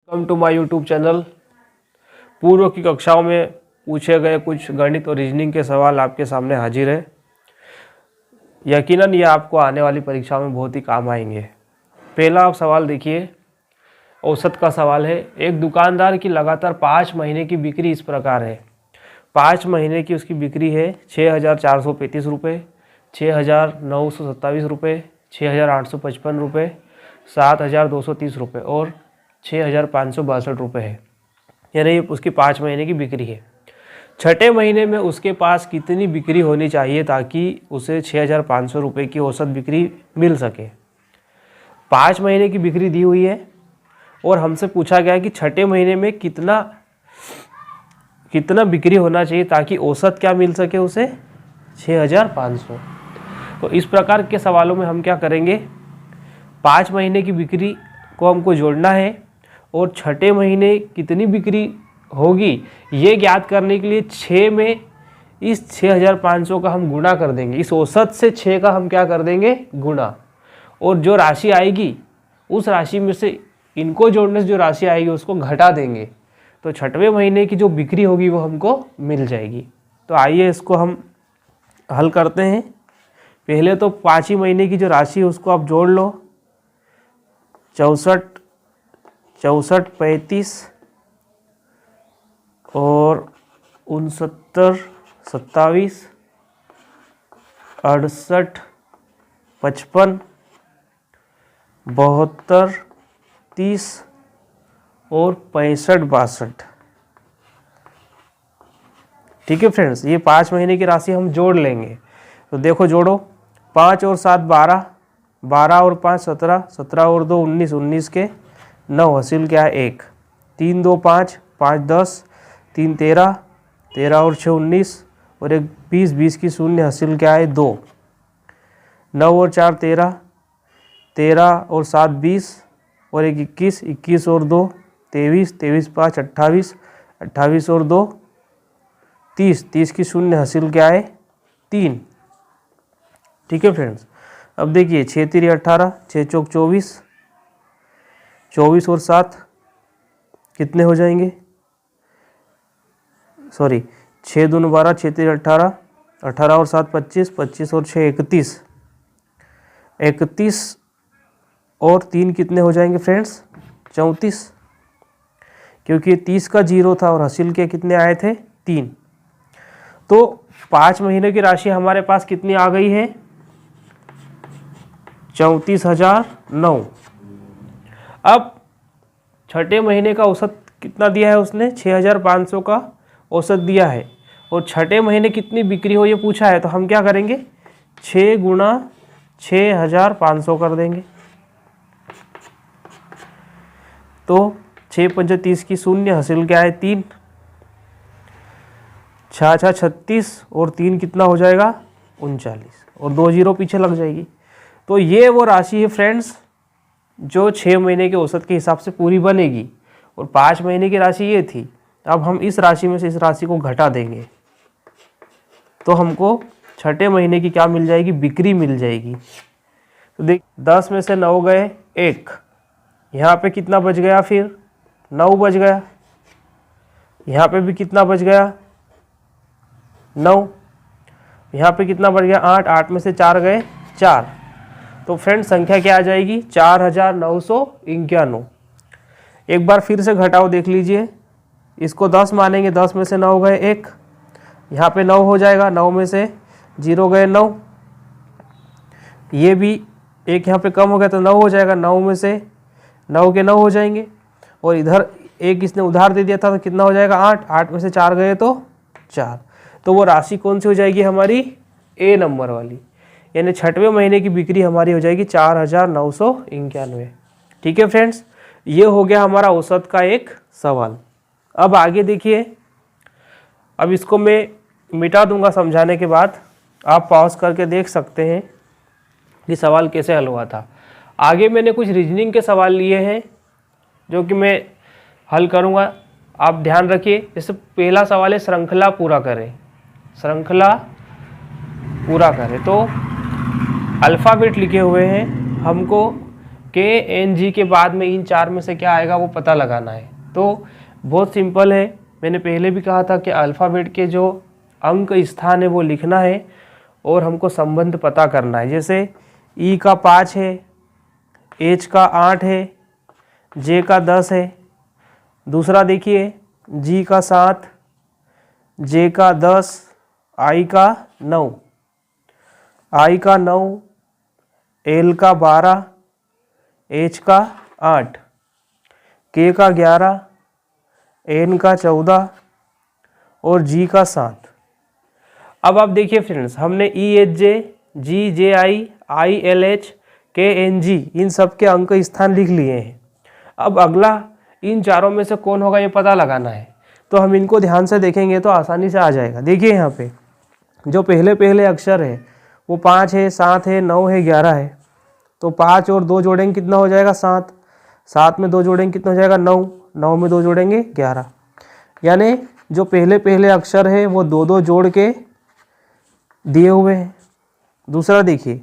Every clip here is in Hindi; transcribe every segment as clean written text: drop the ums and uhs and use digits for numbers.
Welcome to my YouTube channel. पूर्व की कक्षाओं में पूछे गए कुछ गणित और रीजनिंग के सवाल आपके सामने हाजिर है। यकीनन ये आपको आने वाली परीक्षाओं में बहुत ही काम आएंगे। पहला आप सवाल देखिए, औसत का सवाल है। एक दुकानदार की लगातार 5 महीने की बिक्री इस प्रकार है। 5 महीने की उसकी बिक्री है 6,435 रुपये, 6,927 रुपये, 6,855 रुपये, 7,230 रुपये और 6,562 रुपये है। यानी ये उसकी 5 महीने की बिक्री है। छठे महीने में उसके पास कितनी बिक्री होनी चाहिए ताकि उसे 6,500 रुपये की औसत बिक्री मिल सके। 5 महीने की बिक्री दी हुई है और हमसे पूछा गया है कि छठे महीने में कितना बिक्री होना चाहिए ताकि औसत क्या मिल सके उसे, 6,500। तो इस प्रकार के सवालों में हम क्या करेंगे, 5 महीने की बिक्री को हमको जोड़ना है और छठे महीने कितनी बिक्री होगी ये ज्ञात करने के लिए 6 में इस 6,500 का हम गुणा कर देंगे। इस औसत से 6 का हम क्या कर देंगे, गुणा, और जो राशि आएगी उस राशि में से इनको जोड़ने से जो राशि आएगी उसको घटा देंगे। तो छठवें महीने की जो बिक्री होगी वो हमको मिल जाएगी। तो आइए इसको हम हल करते हैं। पहले तो 5 ही महीने की जो राशि है उसको आप जोड़ लो। 64, 35 और 69, 27, 68, 55, 72, 30 और 65, 62। ठीक है फ्रेंड्स, ये 5 महीने की राशि हम जोड़ लेंगे। तो देखो जोड़ो, 5 और 7 12, 12 और 5 17, 17 और 2 19, 19 के 9, हासिल क्या है 1, 3 2 5, 5 10, 3 13, 13 और 6 19 और 1 20, 20 की 0, हासिल क्या है 2, 9 और 4 13, 13 और 7 20 और 1 21, 21 और 2 23, 23 5 28, 28 और 2 30, 30 की 0, हासिल क्या है 3। ठीक है फ्रेंड्स, अब देखिए 6 3 18, 6 चौक 24, 24 और 7 कितने हो जाएंगे, सॉरी 6 2 12, 6 3 18, 18 और 7 25, 25 और 6 31, 31 और 3 कितने हो जाएंगे फ्रेंड्स, 34, क्योंकि 30 का 0 था और हासिल के कितने आए थे 3। तो 5 महीने की राशि हमारे पास कितनी आ गई है, 34,009। अब छठे महीने का औसत कितना दिया है उसने, 6,500 का औसत दिया है और छठे महीने कितनी बिक्री हो ये पूछा है। तो हम क्या करेंगे, 6 गुणा 6,500 कर देंगे। तो 6 5 30 की 0, हासिल क्या है 3, 6 6 36 और 3 कितना हो जाएगा 39 और 2 0 पीछे लग जाएगी। तो ये वो राशि है फ्रेंड्स जो 6 महीने के औसत के हिसाब से पूरी बनेगी और 5 महीने की राशि ये थी। अब हम इस राशि में से इस राशि को घटा देंगे तो हमको छठे महीने की क्या मिल जाएगी, बिक्री मिल जाएगी। तो देख 10 में से 9 गए 1, यहाँ पे कितना बच गया, फिर 9 बच गया, यहाँ पे भी कितना बच गया 9, यहाँ पे कितना बच गया 8, 8 में से 4 गए 4। तो फ्रेंड संख्या क्या आ जाएगी, 4,991। एक बार फिर से घटाओ देख लीजिए, इसको 10 मानेंगे, 10 में से 9 गए 1, यहाँ पे 9 हो जाएगा, 9 में से 0 गए 9, ये भी एक यहाँ पे कम हो गया तो 9 हो जाएगा, 9 में से 9 के 9 हो जाएंगे और इधर एक इसने उधार दे दिया था तो कितना हो जाएगा 8, 8 में से 4 गए तो 4। तो वो राशि कौन सी हो जाएगी हमारी, ए नंबर वाली, यानी छठवें महीने की बिक्री हमारी हो जाएगी 4,991। ठीक है फ्रेंड्स, ये हो गया हमारा औसत का एक सवाल। अब आगे देखिए, अब इसको मैं मिटा दूंगा समझाने के बाद, आप पॉज करके देख सकते हैं कि सवाल कैसे हल हुआ था। आगे मैंने कुछ रीजनिंग के सवाल लिए हैं जो कि मैं हल करूंगा, आप ध्यान रखिए। जैसे पहला सवाल है श्रृंखला पूरा करें, श्रृंखला पूरा करें। तो अल्फ़ाबेट लिखे हुए हैं, हमको KNG के बाद में इन चार में से क्या आएगा वो पता लगाना है। तो बहुत सिंपल है, मैंने पहले भी कहा था कि अल्फ़ाबेट के जो अंक स्थान है वो लिखना है और हमको संबंध पता करना है। जैसे E का 5 है, H का 8 है, J का 10 है। दूसरा देखिए G का 7, J का 10, I का 9, I का 9, L का 12, H का 8, K का 11, N का 14 और G का 7। अब आप देखिए फ्रेंड्स, हमने EHJ, GJI, ILH, KNG इन सब के अंक स्थान लिख लिए हैं। अब अगला इन चारों में से कौन होगा ये पता लगाना है। तो हम इनको ध्यान से देखेंगे तो आसानी से आ जाएगा। देखिए यहाँ पे जो पहले पहले अक्षर है वो 5 है, 7 है, 9 है, 11 है। तो 5 और 2 जोड़ेंगे कितना हो जाएगा 7, 7 में 2 जोड़ेंगे कितना हो जाएगा 9, 9 में 2 जोड़ेंगे 11। यानी जो पहले पहले अक्षर है वो 2 जोड़ के दिए हुए हैं। दूसरा देखिए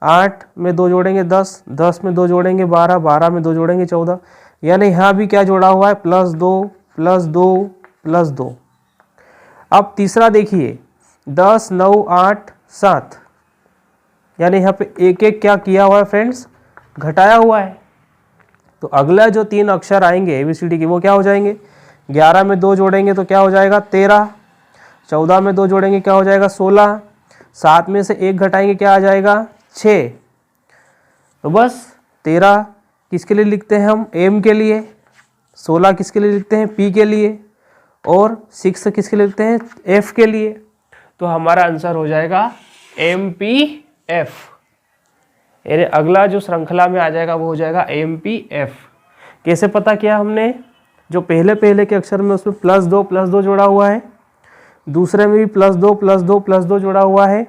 8 में 2 जोड़ेंगे 10, 10 में 2 जोड़ेंगे 12, 12 में 2 जोड़ेंगे 14। यानी यहाँ भी क्या जोड़ा हुआ है +2 +2 +2। अब तीसरा देखिए 10, 9, 8, 7। यानी यहाँ पे एक एक क्या किया हुआ है फ्रेंड्स, घटाया हुआ है। तो अगला जो 3 अक्षर आएंगे ABCD के वो क्या हो जाएंगे, 11 में 2 जोड़ेंगे तो क्या हो जाएगा 13, 14 में 2 जोड़ेंगे क्या हो जाएगा 16, 7 में से 1 घटाएंगे क्या आ जाएगा 6। तो बस 13 किसके लिए लिखते हैं हम M के लिए, 16 किसके लिए लिखते हैं P के लिए और 6 किसके लिए लिखते हैं F के लिए। तो हमारा आंसर हो जाएगा MPF। यानी अगला जो श्रृंखला में आ जाएगा वो हो जाएगा MPF। कैसे पता किया हमने, जो पहले पहले के अक्षर में उसमें +2 जोड़ा हुआ है, दूसरे में भी +2 जोड़ा हुआ है,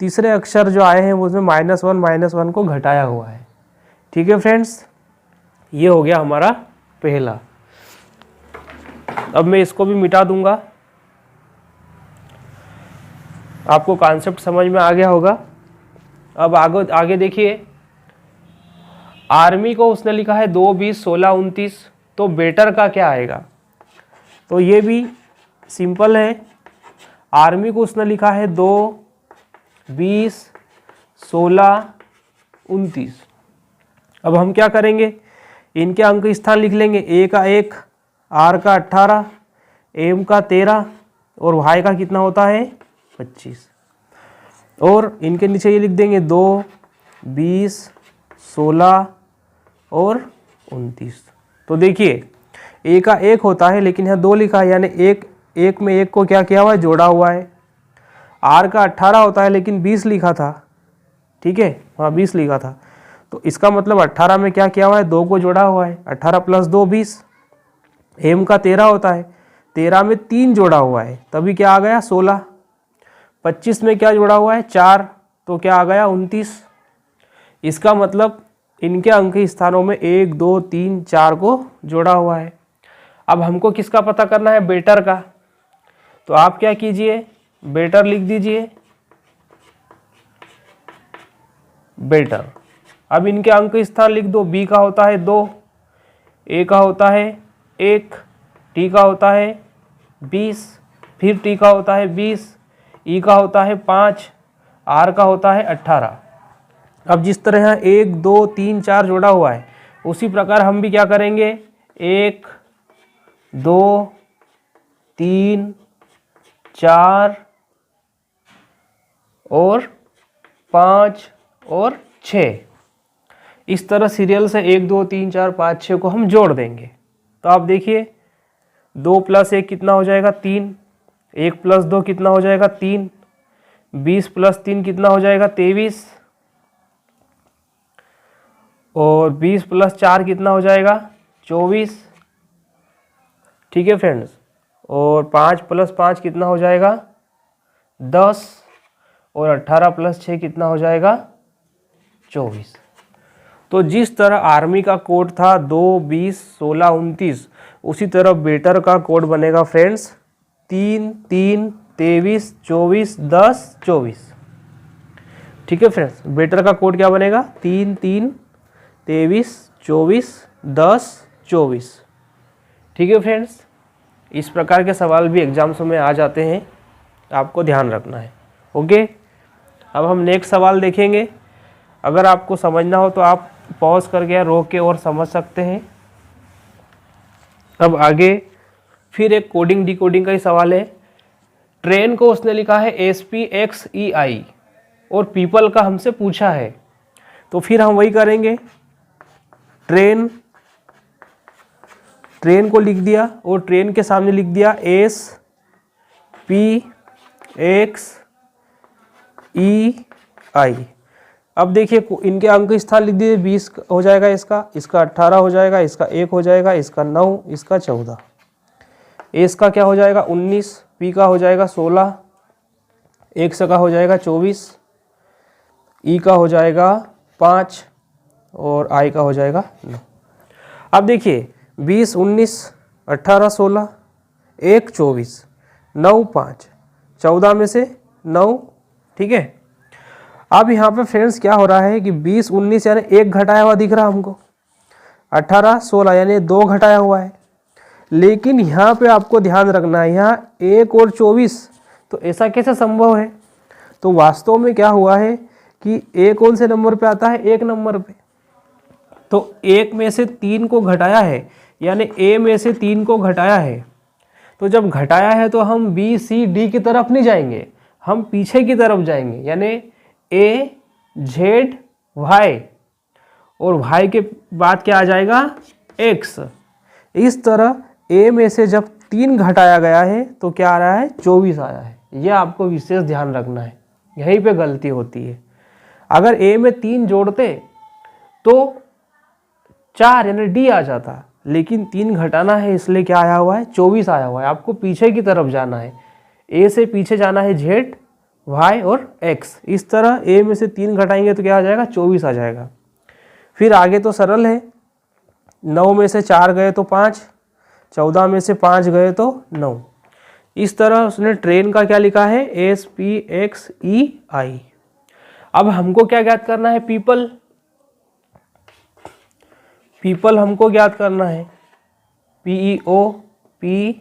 तीसरे अक्षर जो आए हैं वो उसमें -1 को घटाया हुआ है। ठीक है फ्रेंड्स, ये हो गया हमारा पहला। अब मैं इसको भी मिटा दूंगा, आपको कॉन्सेप्ट समझ में आ गया होगा। अब आगे देखिए, आर्मी को उसने लिखा है 2, 20, 16, 29। तो बेटर का क्या आएगा, तो ये भी सिंपल है। आर्मी को उसने लिखा है 2, 20, 16, 29। अब हम क्या करेंगे, इनके अंक स्थान लिख लेंगे। A का 1, R का 18, M का 13 और Y का कितना होता है 25। और इनके नीचे ये लिख देंगे 2, 20, 16 और 29। तो देखिए A का 1 होता है लेकिन यहाँ 2 लिखा है, यानी एक में 1 को क्या किया हुआ है जोड़ा हुआ है। R का 18 होता है लेकिन 20 लिखा था, ठीक है, वहाँ 20 लिखा था। तो इसका मतलब 18 में क्या किया हुआ है 2 को जोड़ा हुआ है, 18 + 2 20। M का 13 होता है, 13 में 3 जोड़ा हुआ है, तभी क्या आ गया 16। 25 में क्या जोड़ा हुआ है 4, तो क्या आ गया 29। इसका मतलब इनके अंक स्थानों में 1, 2, 3, 4 को जोड़ा हुआ है। अब हमको किसका पता करना है, बेटर का। तो आप क्या कीजिए, बेटर लिख दीजिए, बेटर। अब इनके अंक स्थान लिख दो। B का होता है 2, A का होता है 1, T का होता है 20, फिर T का होता है 20, E का होता है 5, R का होता है 18। अब जिस तरह यहाँ 1, 2, 3, 4 जोड़ा हुआ है, उसी प्रकार हम भी क्या करेंगे 1, 2, 3, 4 और 5 और 6। इस तरह सीरियल से 1, 2, 3, 4, 5, 6 को हम जोड़ देंगे। तो आप देखिए 2 + 1 कितना हो जाएगा 3, 1 + 2 कितना हो जाएगा 3, 20 + 3 कितना हो जाएगा 23 और 20 + 4 कितना हो जाएगा 24। ठीक है फ्रेंड्स, और 5 + 5 कितना हो जाएगा 10 और 18 + 6 कितना हो जाएगा 24। तो जिस तरह आर्मी का कोड था 2, 20, 16, 29, उसी तरह बेटर का कोड बनेगा फ्रेंड्स 3, 3, 23, 24, 10, 24। ठीक है फ्रेंड्स, बेटर का कोड क्या बनेगा 3, 3, 23, 24, 10, 24। ठीक है फ्रेंड्स, इस प्रकार के सवाल भी एग्जाम्स में आ जाते हैं, आपको ध्यान रखना है। ओके, अब हम नेक्स्ट सवाल देखेंगे। अगर आपको समझना हो तो आप पॉज करके या रोक के और समझ सकते हैं। अब आगे फिर एक कोडिंग डिकोडिंग का ही सवाल है। ट्रेन को उसने लिखा है SPXEI और पीपल का हमसे पूछा है, तो फिर हम वही करेंगे। ट्रेन को लिख दिया और ट्रेन के सामने लिख दिया SPXEI। अब देखिए इनके अंक स्थान लिख दिए, 20 हो जाएगा, इसका 18 हो जाएगा, इसका 1 हो जाएगा, इसका 9, इसका 14। एस का क्या हो जाएगा 19, पी का हो जाएगा 16, एक्स का हो जाएगा 24, ई का हो जाएगा 5 और आई का हो जाएगा 9। अब देखिए 20, 19, 18, 16, 1, 24, 9, 5, 14 में से 9। ठीक है, अब यहाँ पे फ्रेंड्स क्या हो रहा है कि 20, 19 यानी 1 घटाया हुआ दिख रहा हमको, 18, 16 यानी 2 घटाया हुआ है। लेकिन यहाँ पे आपको ध्यान रखना है, यहाँ 1 और 24, तो ऐसा कैसे संभव है? तो वास्तव में क्या हुआ है कि ए कौन से नंबर पे आता है? 1 नंबर पे। तो 1 में से 3 को घटाया है, यानी ए में से 3 को घटाया है। तो जब घटाया है तो हम बी सी डी की तरफ नहीं जाएंगे, हम पीछे की तरफ जाएंगे, यानी ए जेड वाई और वाई के बाद क्या आ जाएगा? एक्स। इस तरह ए में से जब 3 घटाया गया है तो क्या आ रहा है? 24 आया है। यह आपको विशेष ध्यान रखना है, यहीं पे गलती होती है। अगर ए में 3 जोड़ते तो 4 यानी डी आ जाता, लेकिन 3 घटाना है इसलिए क्या आया हुआ है? 24 आया हुआ है। आपको पीछे की तरफ जाना है, ए से पीछे जाना है जेड वाई और एक्स। इस तरह ए में से 3 घटाएंगे तो क्या आ जाएगा? 24 आ जाएगा। फिर आगे तो सरल है, 9 में से 4 गए तो 5, 14 में से 5 गए तो 9। इस तरह उसने ट्रेन का क्या लिखा है? SPXEI। अब हमको क्या ज्ञात करना है? पीपल हमको ज्ञात करना है, PEOPLE।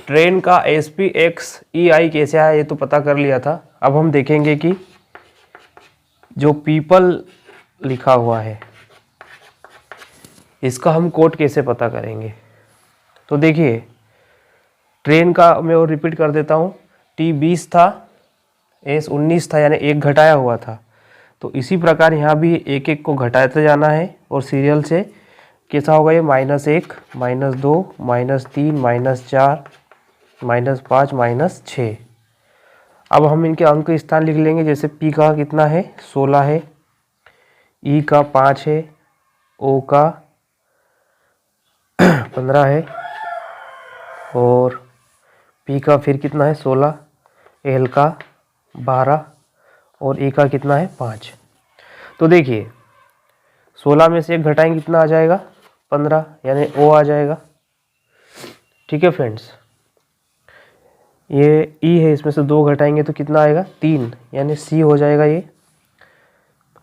ट्रेन का SPXEI कैसे आया ये तो पता कर लिया था। अब हम देखेंगे कि जो पीपल लिखा हुआ है इसका हम कोड कैसे पता करेंगे। तो देखिए ट्रेन का मैं और रिपीट कर देता हूँ, T 20 था, S 19 था, यानी 1 घटाया हुआ था। तो इसी प्रकार यहाँ भी एक एक को घटाते जाना है और सीरियल से कैसा होगा ये? -1, -2, -3, -4, -5, -6। अब हम इनके अंक स्थान लिख लेंगे। जैसे P का कितना है? 16 है, E का 5 है, O का 15 है और P का फिर कितना है? 16, L का 12 और E का कितना है? 5। तो देखिए 16 में से 1 घटाएंगे कितना आ जाएगा? 15, यानी O आ जाएगा। ठीक है फ्रेंड्स, ये E है, इसमें से 2 घटाएंगे तो कितना आएगा? 3, यानी C हो जाएगा ये।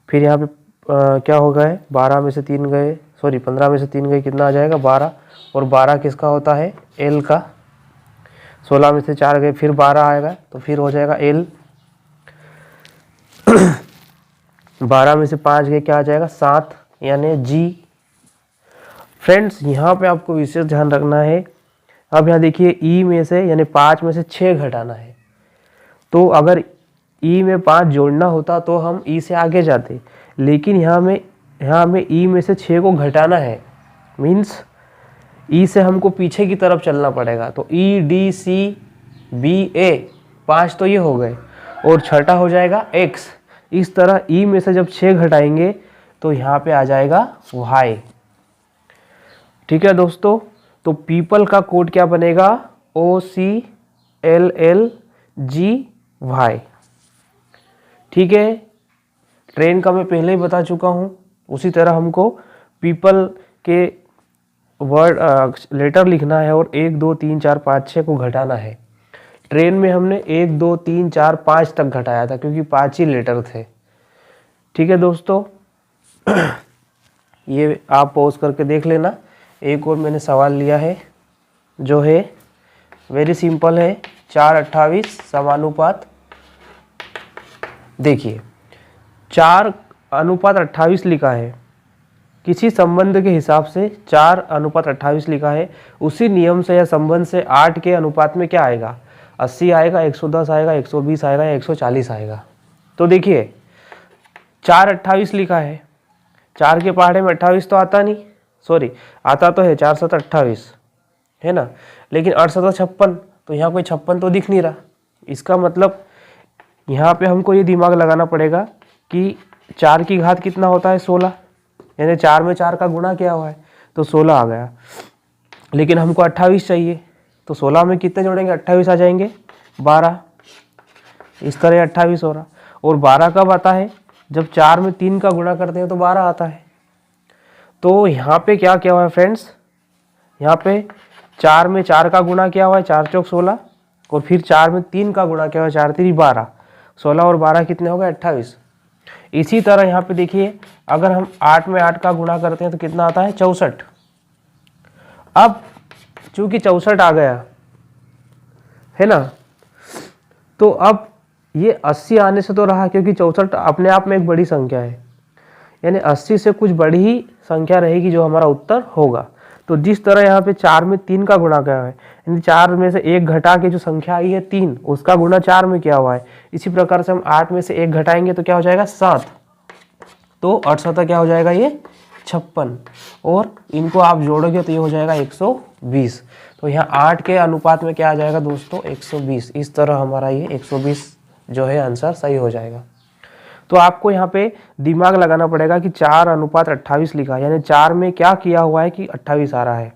फिर यहाँ पे क्या होगा है? 12 में से 3 गए, सॉरी 15 में से 3 गए, कितना आ जाएगा? 12। और 12 किसका होता है? L का। 16 में से 4 गए, फिर 12 आएगा तो फिर हो जाएगा L। 12 में से 5 गए, क्या आ जाएगा? 7, यानी G। फ्रेंड्स यहाँ पे आपको विशेष ध्यान रखना है। अब यहाँ देखिए E में से यानी 5 में से 6 घटाना है। तो अगर E में 5 जोड़ना होता तो हम E से आगे जाते, लेकिन यहाँ हमें E में से 6 को घटाना है, मीन्स E से हमको पीछे की तरफ चलना पड़ेगा। तो E D C B A 5 तो ये हो गए और छठा हो जाएगा X। इस तरह E में से जब 6 घटाएंगे तो यहाँ पे आ जाएगा Y। ठीक है दोस्तों, तो पीपल का कोड क्या बनेगा? OCLLGY। ठीक है, ट्रेन का मैं पहले ही बता चुका हूँ। उसी तरह हमको पीपल के वर्ड लेटर लिखना है और 1 2 3 4 5 6 को घटाना है। ट्रेन में हमने 1 2 3 4 5 तक घटाया था क्योंकि 5 ही लेटर थे। ठीक है दोस्तों, ये आप पॉज करके देख लेना। एक और मैंने सवाल लिया है जो है वेरी सिंपल है, 4:28 समानुपात। देखिए 4:28 लिखा है, किसी संबंध के हिसाब से 4:28 लिखा है। उसी नियम से या संबंध से 8 के अनुपात में क्या आएगा, 80 आएगा, 110 आएगा, 120 आएगा या 140 आएगा। तो देखिए 4:28 लिखा है, 4 के पहाड़े में 28 तो आता नहीं, सॉरी आता तो है, 4 7 28 है ना, लेकिन 8 7 56, तो यहाँ कोई 56 तो दिख नहीं रहा। इसका मतलब यहाँ पे हमको ये दिमाग लगाना पड़ेगा कि 4 की घात कितना होता है, 16, यानी 4 में 4 का गुणा किया हुआ है तो 16 आ गया। लेकिन हमको 28 चाहिए, तो 16 में कितने जोड़ेंगे, 28 आ जाएंगे, 12। इस तरह 28 हो रहा। और 12 कब आता है, जब 4 में 3 का गुणा करते हैं तो 12 आता है। तो यहाँ पे क्या किया हुआ है फ्रेंड्स, यहाँ पे 4 में 4 का गुणा किया हुआ है, 4 चौक 16, और फिर 4 में 3 का गुणा किया हुआ है, 4 3 12, 16 और 12 कितने हो गए, 28। इसी तरह यहाँ पे देखिए अगर हम 8 में 8 का गुणा करते हैं तो कितना आता है, 64। अब चूंकि 64 आ गया है ना, तो अब ये 80 आने से तो रहा, क्योंकि 64 अपने आप में एक बड़ी संख्या है, यानी 80 से कुछ बड़ी ही संख्या रहेगी जो हमारा उत्तर होगा। तो जिस तरह यहाँ पे 4 में 3 का गुणा किया है, यानी 4 में से 1 घटा के जो संख्या आई है 3, उसका गुणा 4 में किया हुआ है। इसी प्रकार से हम 8 में से 1 घटाएंगे तो क्या हो जाएगा, 7। तो 8 7 क्या हो जाएगा, ये 56, और इनको आप जोड़ोगे तो ये हो जाएगा 120। तो यहाँ 8 के अनुपात में क्या आ जाएगा दोस्तों, 120। इस तरह हमारा ये 120 जो है आंसर सही हो जाएगा। तो आपको यहाँ पे दिमाग लगाना पड़ेगा कि 4:28 लिखा है, यानी 4 में क्या किया हुआ है कि 28 आ रहा है।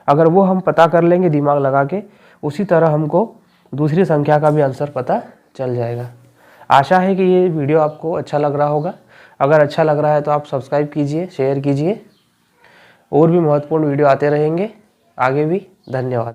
अगर वो हम पता कर लेंगे दिमाग लगा के, उसी तरह हमको दूसरी संख्या का भी आंसर पता चल जाएगा। आशा है कि ये वीडियो आपको अच्छा लग रहा होगा। अगर अच्छा लग रहा है तो आप सब्सक्राइब कीजिए, शेयर कीजिए, और भी महत्वपूर्ण वीडियो आते रहेंगे आगे भी। धन्यवाद।